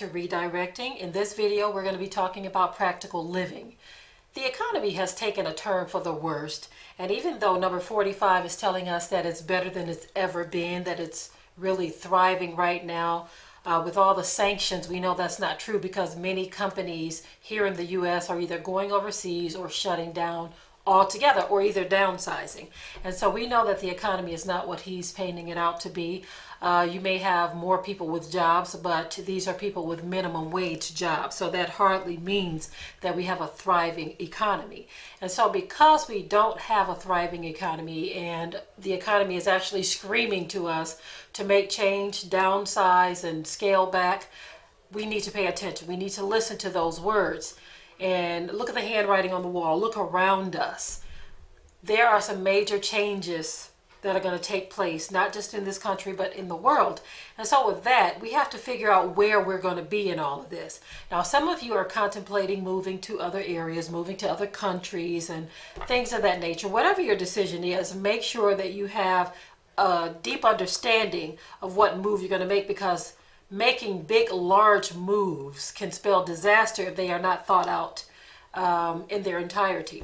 to Redirecting. In this video, we're going to be talking about practical living. The economy has taken a turn for the worst, and even though number 45 is telling us that it's better than it's ever been, that it's really thriving right now, with all the sanctions, we know that's not true because many companies here in the U.S. are either going overseas or shutting down altogether, or either downsizing. And so we know that the economy is not what he's painting it out to be. You may have more people with jobs, but these are people with minimum wage jobs. So that hardly means that we have a thriving economy. And so because we don't have a thriving economy, and the economy is actually screaming to us to make change, downsize, and scale back, we need to pay attention. We need to listen to those words. And look at the handwriting on the wall. Look around us. There are some major changes that are going to take place, not just in this country, but in the world. And so with that, we have to figure out where we're going to be in all of this. Now, some of you are contemplating moving to other areas, moving to other countries, and things of that nature. Whatever your decision is, make sure that you have a deep understanding of what move you're going to make, because making big, large moves can spell disaster if they are not thought out in their entirety.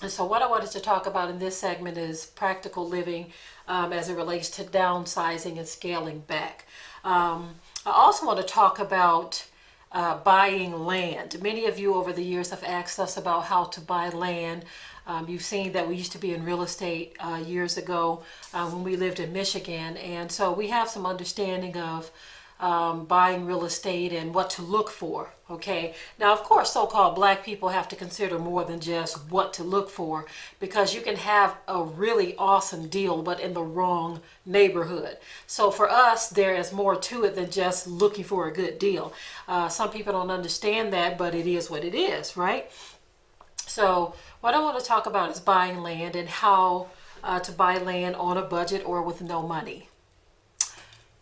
And so what I wanted to talk about in this segment is practical living as it relates to downsizing and scaling back. I also want to talk about buying land. Many of you over the years have asked us about how to buy land. You've seen that we used to be in real estate years ago when we lived in Michigan. And so we have some understanding of buying real estate and what to look for. Okay, now of course so-called black people have to consider more than just what to look for, because you can have a really awesome deal but in the wrong neighborhood. So for us, there is more to it than just looking for a good deal. Some people don't understand that, but it is what it is, right? So what I want to talk about is buying land and how to buy land on a budget or with no money.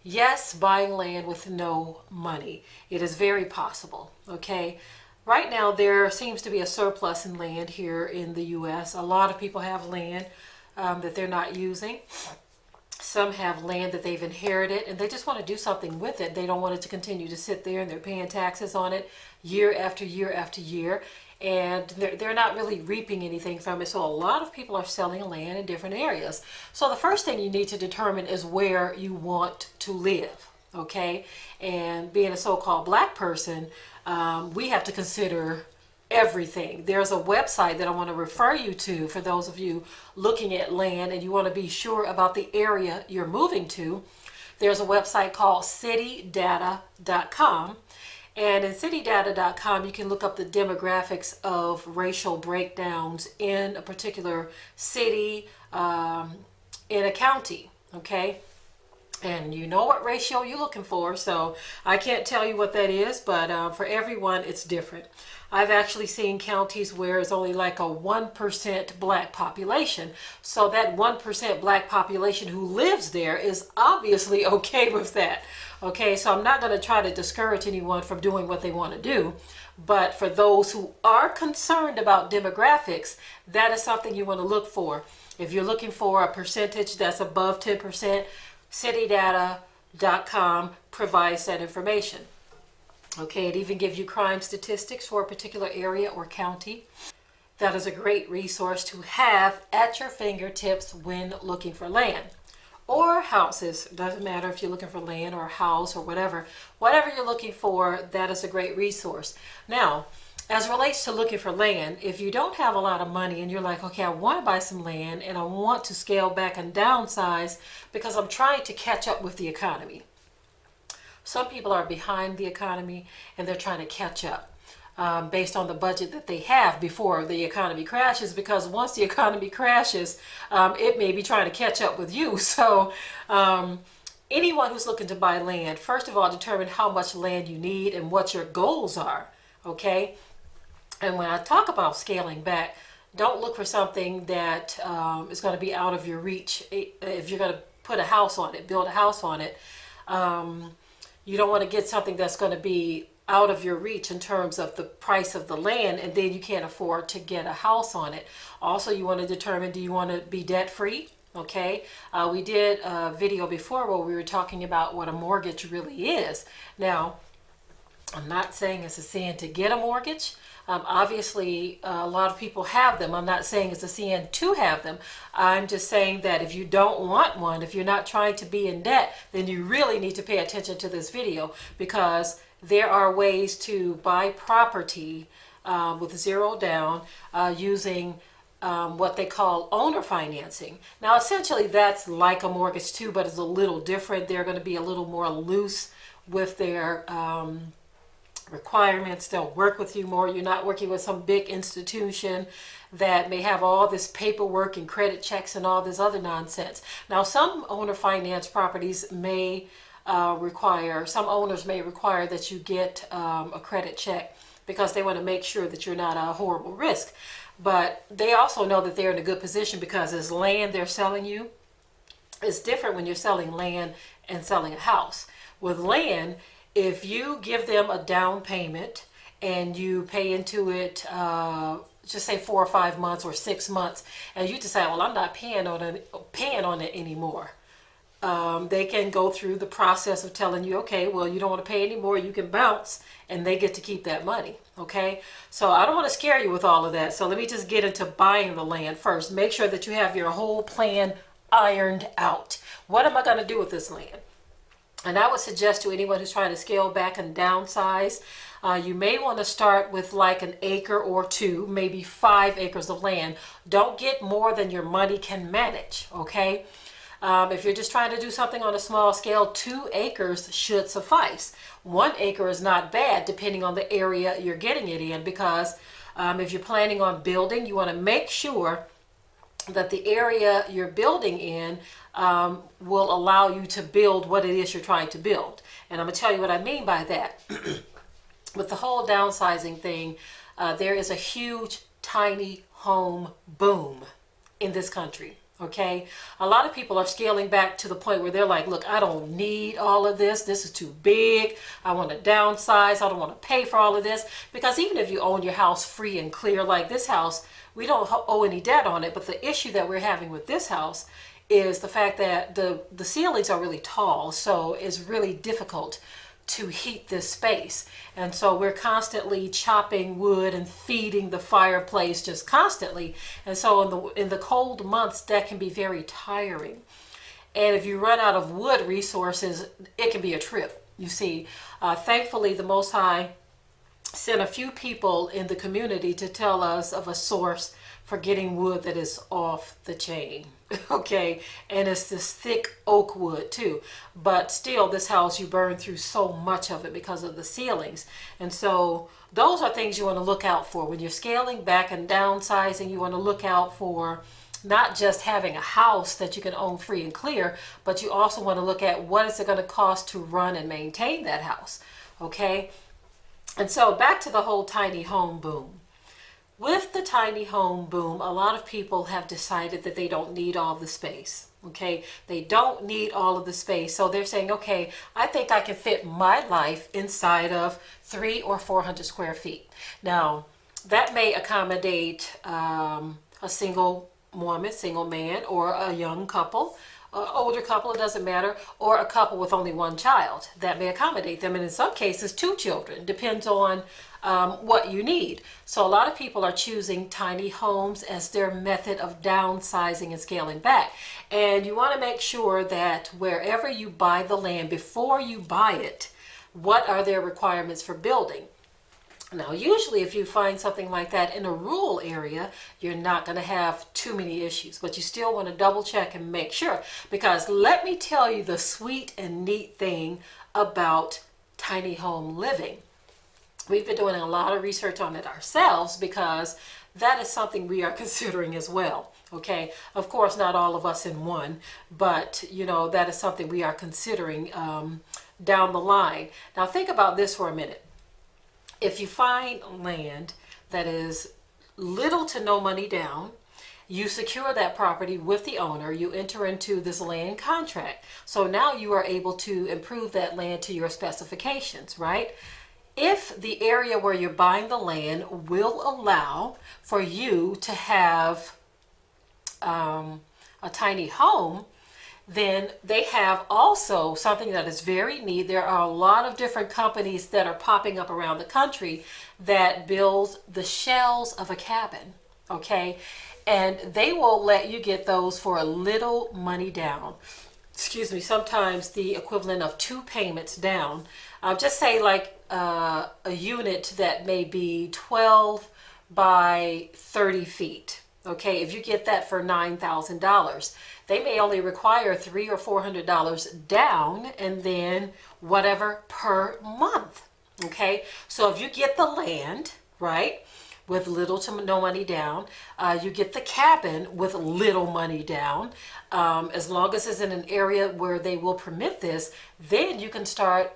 Yes, buying land with no money. It is very possible, okay? Right now, there seems to be a surplus in land here in the U.S. A lot of people have land that they're not using. Some have land that they've inherited, and they just want to do something with it. They don't want it to continue to sit there, and they're paying taxes on it year after year after year. And they're not really reaping anything from it. So a lot of people are selling land in different areas. So the first thing you need to determine is where you want to live, okay? And being a so-called black person, we have to consider everything. There's a website that I want to refer you to for those of you looking at land and you want to be sure about the area you're moving to. There's a website called citydata.com. And in citydata.com, you can look up the demographics of racial breakdowns in a particular city, in a county, okay? And you know what ratio you're looking for, so I can't tell you what that is, but for everyone, it's different. I've actually seen counties where it's only like a 1% black population. So that 1% black population who lives there is obviously okay with that. Okay, so I'm not going to try to discourage anyone from doing what they want to do. But for those who are concerned about demographics, that is something you want to look for. If you're looking for a percentage that's above 10%, citydata.com provides that information. Okay, it even gives you crime statistics for a particular area or county. That is a great resource to have at your fingertips when looking for land. Or houses. Doesn't matter if you're looking for land or a house or whatever. Whatever you're looking for, that is a great resource. Now, as it relates to looking for land, if you don't have a lot of money and you're like, okay, I want to buy some land and I want to scale back and downsize because I'm trying to catch up with the economy. Some people are behind the economy and they're trying to catch up based on the budget that they have before the economy crashes, because once the economy crashes, it may be trying to catch up with you. So anyone who's looking to buy land, first of all, determine how much land you need and what your goals are, okay? And when I talk about scaling back, don't look for something that is going to be out of your reach. If you're going to put a house on it, build a house on it, you don't want to get something that's going to be out of your reach in terms of the price of the land, and then you can't afford to get a house on it. Also, you want to determine, do you want to be debt free? Okay, we did a video before where we were talking about what a mortgage really is. Now, I'm not saying it's a sin to get a mortgage. Obviously, a lot of people have them. I'm not saying it's a sin to have them. I'm just saying that if you don't want one, if you're not trying to be in debt, then you really need to pay attention to this video, because there are ways to buy property with zero down using what they call owner financing. Now, essentially, that's like a mortgage too, but it's a little different. They're going to be a little more loose with their requirements. They'll work with you more. You're not working with some big institution that may have all this paperwork and credit checks and all this other nonsense. Now, some owner finance properties may some owners may require that you get a credit check, because they want to make sure that you're not a horrible risk. But they also know that they're in a good position, because as land they're selling you, it's different when you're selling land and selling a house. With land, if you give them a down payment and you pay into it, just say 4 or 5 months or 6 months, and you decide, well, I'm not paying on it anymore. They can go through the process of telling you, okay, well, you don't want to pay anymore, you can bounce, and they get to keep that money. Okay, so I don't want to scare you with all of that. So let me just get into buying the land first. Make sure that you have your whole plan ironed out. What am I going to do with this land? And I would suggest to anyone who's trying to scale back and downsize, you may want to start with like an acre or two, maybe 5 acres of land. Don't get more than your money can manage, okay? If you're just trying to do something on a small scale, 2 acres should suffice. 1 acre is not bad depending on the area you're getting it in, because if you're planning on building, you want to make sure that the area you're building in will allow you to build what it is you're trying to build. And I'm going to tell you what I mean by that. With the whole downsizing thing, there is a huge tiny home boom in this country. Okay, a lot of people are scaling back to the point where they're like, look, I don't need all of this. This is too big. I want to downsize. I don't want to pay for all of this. Because even if you own your house free and clear, like this house, we don't owe any debt on it. But the issue that we're having with this house is the fact that the ceilings are really tall. So it's really difficult to heat this space. And so we're constantly chopping wood and feeding the fireplace just constantly. And so in the cold months, that can be very tiring. And if you run out of wood resources, it can be a trip. You see, thankfully, the Most High sent a few people in the community to tell us of a source for getting wood that is off the chain. Okay, and it's this thick oak wood too, but still this house, you burn through so much of it because of the ceilings. And so those are things you want to look out for when you're scaling back and downsizing. You want to look out for not just having a house that you can own free and clear, but you also want to look at what is it going to cost to run and maintain that house. Okay, and so back to the whole tiny home boom. With the tiny home boom, a lot of people have decided that they don't need all the space. Okay, they don't need all of the space. So they're saying, okay, I think I can fit my life inside of 300 or 400 square feet. Now, that may accommodate a single woman, single man, or a young couple, older couple, it doesn't matter, or a couple with only 1 child. That may accommodate them, and in some cases 2 children. Depends on what you need. So a lot of people are choosing tiny homes as their method of downsizing and scaling back. And you want to make sure that wherever you buy the land, before you buy it, what are their requirements for building? Now, usually if you find something like that in a rural area, you're not going to have too many issues, but you still want to double check and make sure, because let me tell you the sweet and neat thing about tiny home living. We've been doing a lot of research on it ourselves, because that is something we are considering as well. Okay, of course, not all of us in one, but you know, that is something we are considering down the line. Now, think about this for a minute. If you find land that is little to no money down, you secure that property with the owner, you enter into this land contract. So now you are able to improve that land to your specifications, right? If the area where you're buying the land will allow for you to have a tiny home, then they have also something that is very neat. There are a lot of different companies that are popping up around the country that build the shells of a cabin, okay? And they will let you get those for a little money down. Excuse me, sometimes the equivalent of 2 payments down. Just say like a unit that may be 12 by 30 feet. Okay, if you get that for $9,000, they may only require $300 or $400 down, and then whatever per month. Okay, so if you get the land, right, with little to no money down, you get the cabin with little money down. As long as it's in an area where they will permit this, then you can start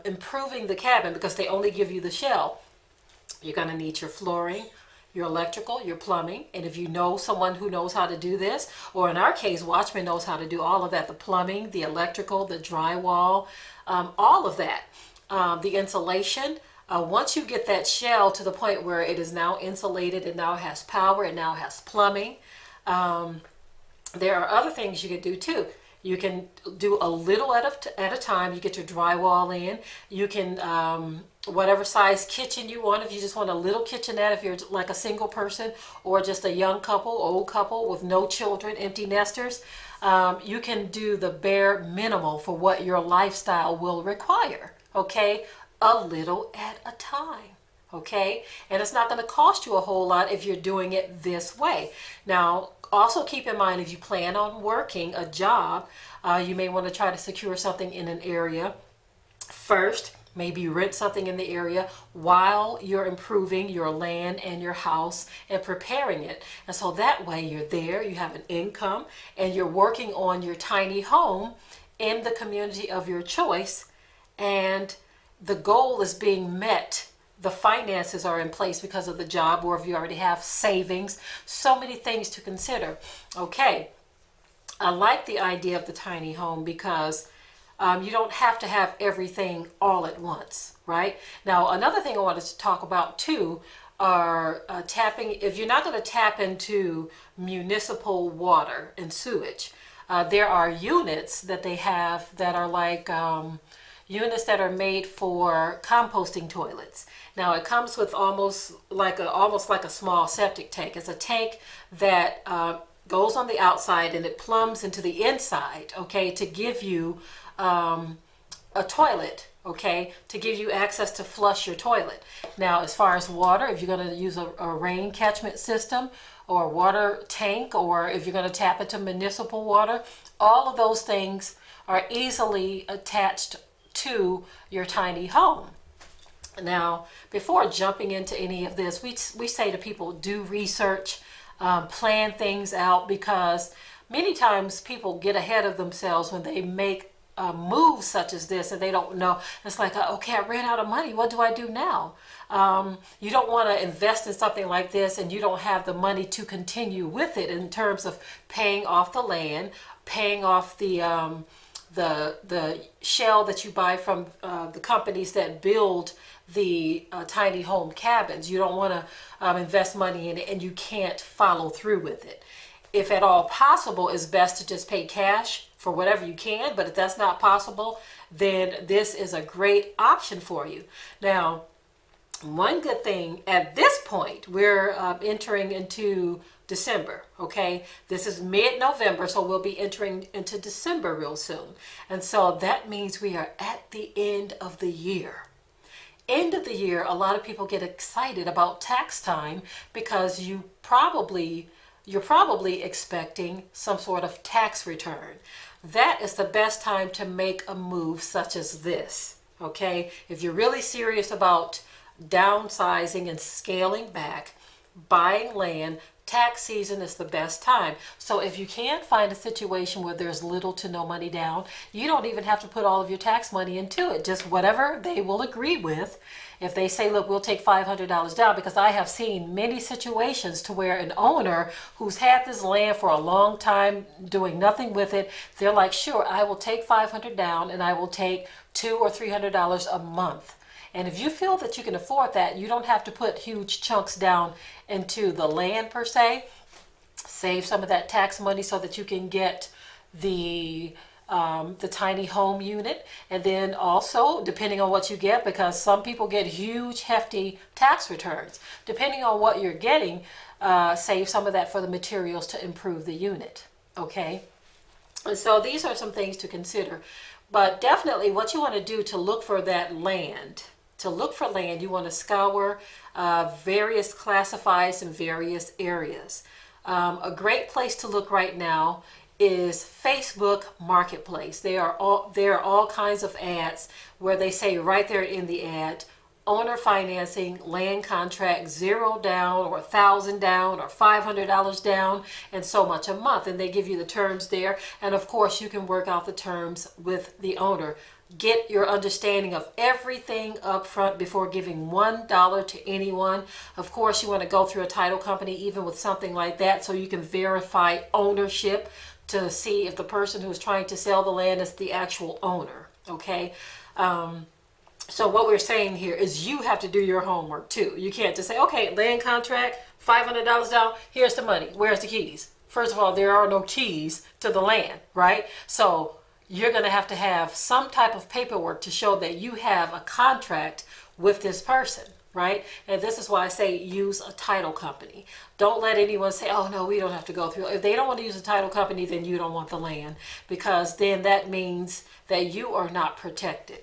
improving the cabin, because they only give you the shell. You're going to need your flooring, your electrical, your plumbing, and if you know someone who knows how to do this, or in our case, Watchman knows how to do all of that, the plumbing, the electrical, the drywall, all of that, the insulation. Once you get that shell to the point where it is now insulated, it now has power, it now has plumbing, there are other things you can do too. You can do a little at a time. You get your drywall in. You can, whatever size kitchen you want, if you just want a little kitchenette, if you're like a single person or just a young couple, old couple with no children, empty nesters, you can do the bare minimal for what your lifestyle will require, okay? A little at a time, okay? And it's not going to cost you a whole lot if you're doing it this way. Now, also keep in mind, if you plan on working a job, you may want to try to secure something in an area first. Maybe rent something in the area while you're improving your land and your house and preparing it. And so that way you're there, you have an income, and you're working on your tiny home in the community of your choice, and the goal is being met. The finances are in place because of the job, or if you already have savings, so many things to consider. Okay, I like the idea of the tiny home because you don't have to have everything all at once, right? Now, another thing I wanted to talk about too are tapping. If you're not going to tap into municipal water and sewage, there are units that they have that are like units that are made for composting toilets. Now it comes with almost like a small septic tank. It's a tank that goes on the outside and it plumbs into the inside, okay, to give you a toilet, okay, to give you access to flush your toilet. Now, as far as water, if you're going to use a rain catchment system or a water tank, or if you're going to tap into municipal water, all of those things are easily attached to your tiny home. Now, before jumping into any of this, we say to people, do research, plan things out, because many times people get ahead of themselves when they make moves such as this and they don't know. It's like, okay, I ran out of money. What do I do now? You don't want to invest in something like this and you don't have the money to continue with it in terms of paying off the land, paying off the shell that you buy from the companies that build the tiny home cabins. You don't want to invest money in it and you can't follow through with it. If at all possible, it's best to just pay cash for whatever you can, but if that's not possible, then this is a great option for you. Now, one good thing at this point, we're entering into December, okay? This is mid-November, so we'll be entering into December real soon. And so that means we are at the end of the year. End of the year, a lot of people get excited about tax time because you're probably expecting some sort of tax return. That is the best time to make a move such as this, okay? If you're really serious about downsizing and scaling back, buying land, tax season is the best time. So if you can't find a situation where there's little to no money down, you don't even have to put all of your tax money into it. Just whatever they will agree with. If they say, look, we'll take $500 down, because I have seen many situations to where an owner who's had this land for a long time doing nothing with it, they're like, sure, I will take $500 down and I will take $200 or $300 a month. And if you feel that you can afford that, you don't have to put huge chunks down into the land per se. Save some of that tax money so that you can get the tiny home unit, and then also depending on what you get, because some people get huge hefty tax returns. Depending on what you're getting, save some of that for the materials to improve the unit. Okay, and so these are some things to consider. But definitely what you want to do to look for that land, you want to scour various classifieds in various areas. A great place to look right now is Facebook Marketplace. There are all kinds of ads where they say right there in the ad, owner financing, land contract, 0 down or 1,000 down or $500 down and so much a month. And they give you the terms there. And of course you can work out the terms with the owner. Get your understanding of everything up front before giving $1 to anyone. Of course, you want to go through a title company even with something like that so you can verify ownership to see if the person who's trying to sell the land is the actual owner. Okay. So what we're saying here is you have to do your homework too. You can't just say, okay, land contract, $500 down, here's the money. Where's the keys? First of all, there are no keys to the land, right? So you're going to have some type of paperwork to show that you have a contract with this person, right? And this is why I say use a title company. Don't let anyone say, oh no, we don't have to go through. If they don't want to use a title company, then you don't want the land, because then that means that you are not protected.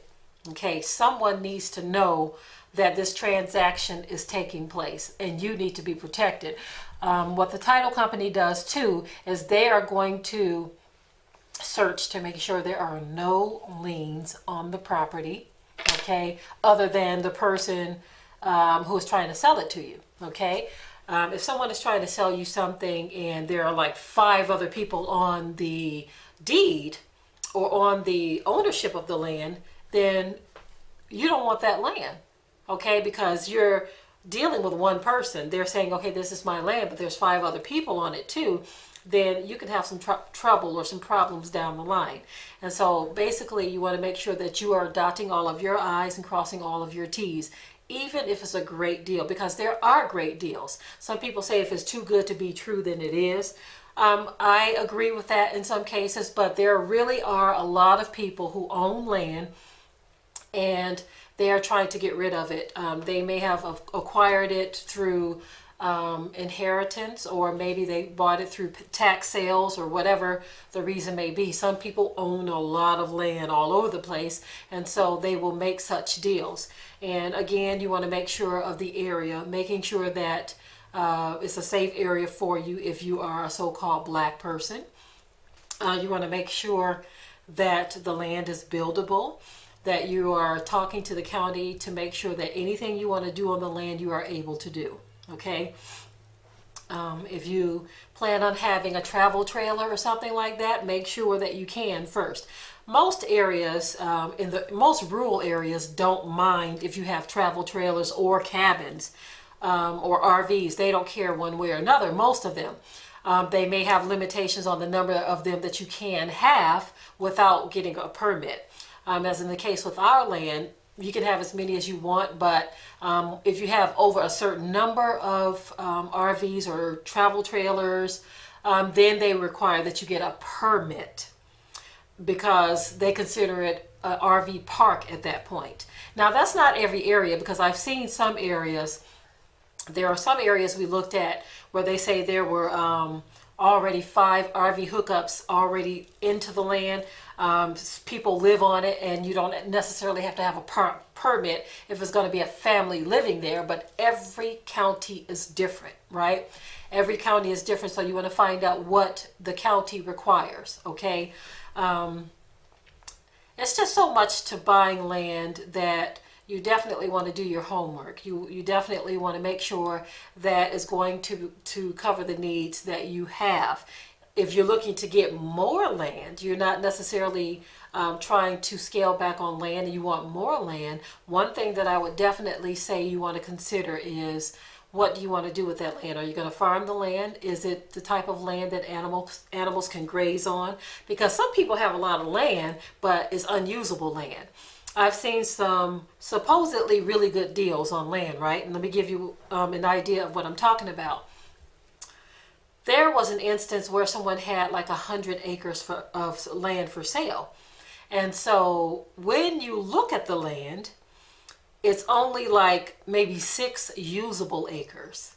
Okay, someone needs to know that this transaction is taking place and you need to be protected. What the title company does too is they are going to search to make sure there are no liens on the property, okay, other than the person who is trying to sell it to you. Okay, if someone is trying to sell you something and there are like 5 other people on the deed or on the ownership of the land, then you don't want that land, okay, because you're dealing with one person. They're saying, okay, this is my land, but there's 5 other people on it too. Then you could have some trouble or some problems down the line. And so basically you want to make sure that you are dotting all of your I's and crossing all of your T's, even if it's a great deal, because there are great deals. Some people say if it's too good to be true, then it is. I agree with that in some cases, but there really are a lot of people who own land and they are trying to get rid of it. They may have acquired it through inheritance, or maybe they bought it through tax sales, or whatever the reason may be. Some people own a lot of land all over the place, and so they will make such deals. And again, you want to make sure of the area, making sure that it's a safe area for you if you are a so-called black person. You want to make sure that the land is buildable, that you are talking to the county to make sure that anything you want to do on the land you are able to do. Okay, if you plan on having a travel trailer or something like that, make sure that you can first. Most areas, in the most rural areas, don't mind if you have travel trailers or cabins or RVs. They don't care one way or another, most of them. They may have limitations on the number of them that you can have without getting a permit. As in the case with our land, you can have as many as you want, but if you have over a certain number of RVs or travel trailers, then they require that you get a permit, because they consider it an RV park at that point. Now, that's not every area, because I've seen some areas, there are some areas we looked at where they say there were already 5 RV hookups already into the land. People live on it, and you don't necessarily have to have a permit if it's going to be a family living there, but every county is different, right? Every county is different, so you want to find out what the county requires, okay? It's just so much to buying land that you definitely want to do your homework. You definitely want to make sure that it's going to cover the needs that you have. If you're looking to get more land, you're not necessarily trying to scale back on land and you want more land, one thing that I would definitely say you want to consider is, what do you want to do with that land? Are you going to farm the land? Is it the type of land that animals can graze on? Because some people have a lot of land, but it's unusable land. I've seen some supposedly really good deals on land, right? And let me give you an idea of what I'm talking about. There was an instance where someone had like 100 acres of land for sale. And so when you look at the land, it's only like maybe 6 usable acres.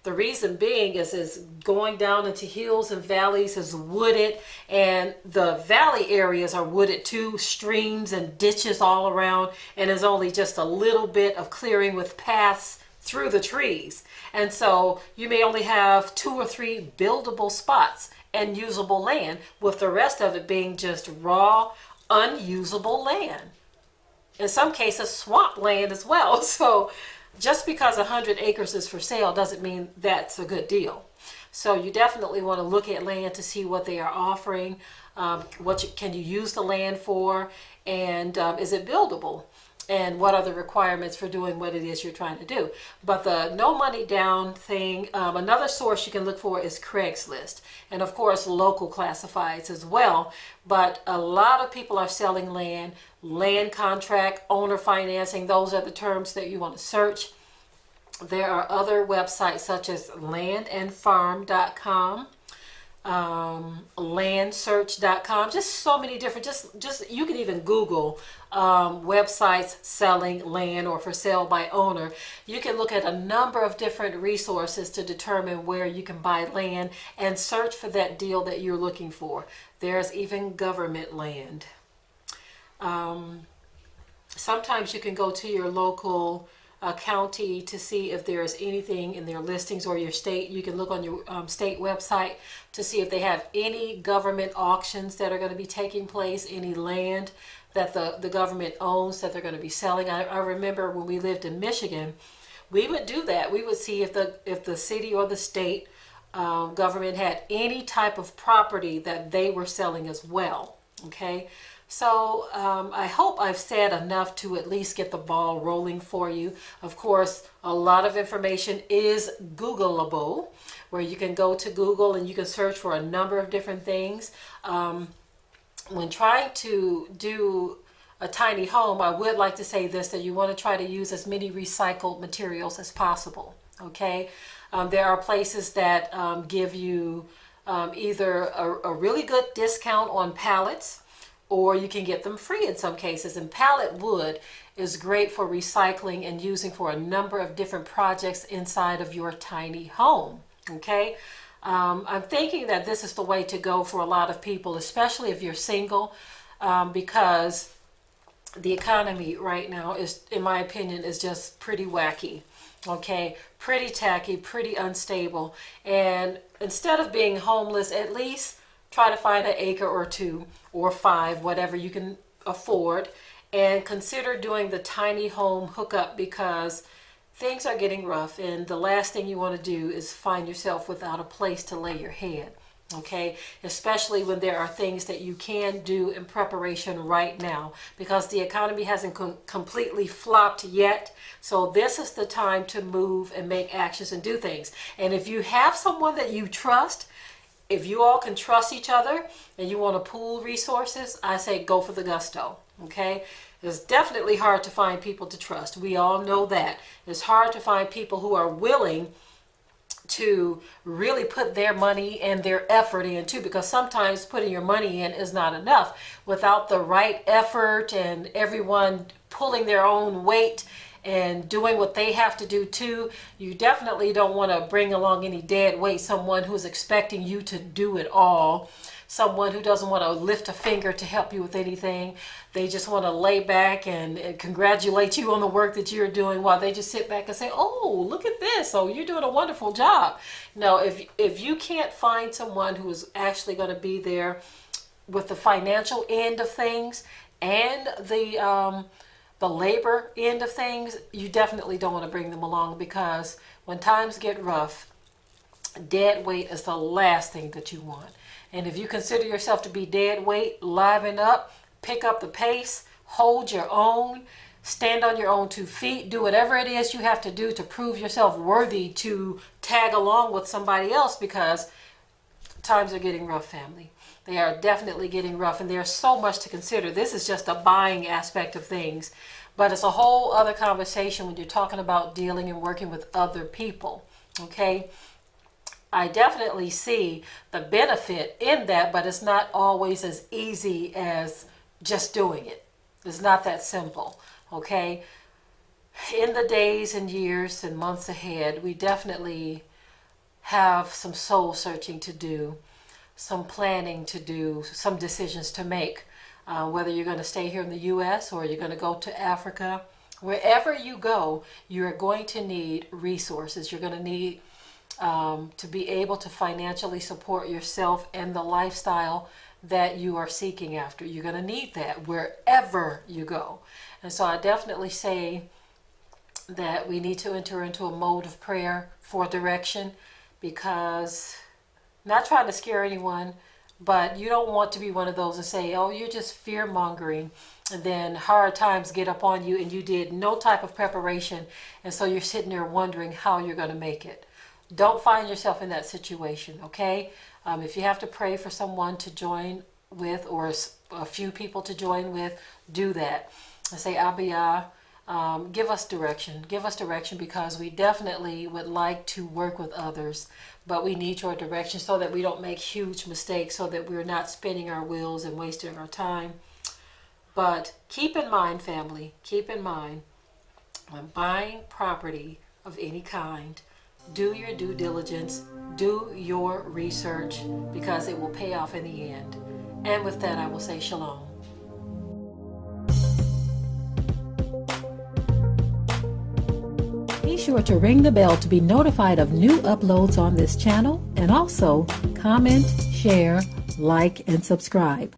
The reason being is going down into hills and valleys is wooded, and the valley areas are wooded too, streams and ditches all around, and there's only just a little bit of clearing with paths through the trees. And so you may only have 2 or 3 buildable spots and usable land, with the rest of it being just raw, unusable land. In some cases, swamp land as well. So just because 100 acres is for sale doesn't mean that's a good deal. So you definitely want to look at land to see what they are offering, can you use the land for, and is it buildable? And what are the requirements for doing what it is you're trying to do? But the no money down thing, another source you can look for is Craigslist. And of course, local classifieds as well. But a lot of people are selling land contract, owner financing. Those are the terms that you want to search. There are other websites such as landandfarm.com. Landsearch.com, just so many different, just you can even Google websites selling land or for sale by owner. You can look at a number of different resources to determine where you can buy land and search for that deal that you're looking for. There's even government land. Sometimes you can go to your local county to see if there's anything in their listings, or your state. You can look on your state website to see if they have any government auctions that are going to be taking place, any land that the government owns that they're going to be selling. I remember when we lived in Michigan, we would do that. We would see if the city or the state government had any type of property that they were selling as well. Okay. So I hope I've said enough to at least get the ball rolling for you. Of course, a lot of information is Googleable, where you can go to Google and you can search for a number of different things. When trying to do a tiny home, I would like to say this, that you want to try to use as many recycled materials as possible. Okay, there are places that give you either a really good discount on pallets, or you can get them free in some cases. And pallet wood is great for recycling and using for a number of different projects inside of your tiny home. Okay, I'm thinking that this is the way to go for a lot of people, especially if you're single, because the economy right now is, in my opinion, is just pretty wacky. Okay, pretty tacky, pretty unstable. And instead of being homeless, at least try to find an acre or 2 or 5, whatever you can afford, and consider doing the tiny home hookup, because things are getting rough, and the last thing you want to do is find yourself without a place to lay your head. Okay, especially when there are things that you can do in preparation right now, because the economy hasn't completely flopped yet. So this is the time to move and make actions and do things. And if you have someone that you trust, if you all can trust each other and you want to pool resources, I say go for the gusto. Okay, it's definitely hard to find people to trust. We all know that. It's hard to find people who are willing to really put their money and their effort in too, because sometimes putting your money in is not enough. Without the right effort and everyone pulling their own weight and doing what they have to do too, you definitely don't want to bring along any dead weight, someone who's expecting you to do it all, someone who doesn't want to lift a finger to help you with anything. They just want to lay back and congratulate you on the work that you're doing, while they just sit back and say, oh, look at this, oh, you're doing a wonderful job. No, if you can't find someone who is actually going to be there with the financial end of things and the labor end of things, you definitely don't want to bring them along, because when times get rough, dead weight is the last thing that you want. And if you consider yourself to be dead weight, liven up, pick up the pace, hold your own, stand on your own 2 feet, do whatever it is you have to do to prove yourself worthy to tag along with somebody else, because times are getting rough, family. They are definitely getting rough, and there's so much to consider. This is just a buying aspect of things, but it's a whole other conversation when you're talking about dealing and working with other people. Okay, I definitely see the benefit in that, but it's not always as easy as just doing it. It's not that simple, okay? In the days and years and months ahead, we definitely have some soul searching to do, some planning to do, some decisions to make. Whether you're going to stay here in the U.S. or you're going to go to Africa, wherever you go, you're going to need resources. You're going to need to be able to financially support yourself and the lifestyle that you are seeking after. You're going to need that wherever you go. And so I definitely say that we need to enter into a mode of prayer for direction, because, not trying to scare anyone, but you don't want to be one of those that say, oh, you're just fear mongering, and then hard times get up on you and you did no type of preparation, and so you're sitting there wondering how you're going to make it. Don't find yourself in that situation, okay? If you have to pray for someone to join with, or a few people to join with, do that. And say, Abiyah, give us direction. Give us direction, because we definitely would like to work with others, but we need your direction so that we don't make huge mistakes, so that we're not spinning our wheels and wasting our time. But keep in mind, family, keep in mind, when buying property of any kind, do your due diligence, do your research, because it will pay off in the end. And with that, I will say shalom. Be sure to ring the bell to be notified of new uploads on this channel, and also comment, share, like, and subscribe.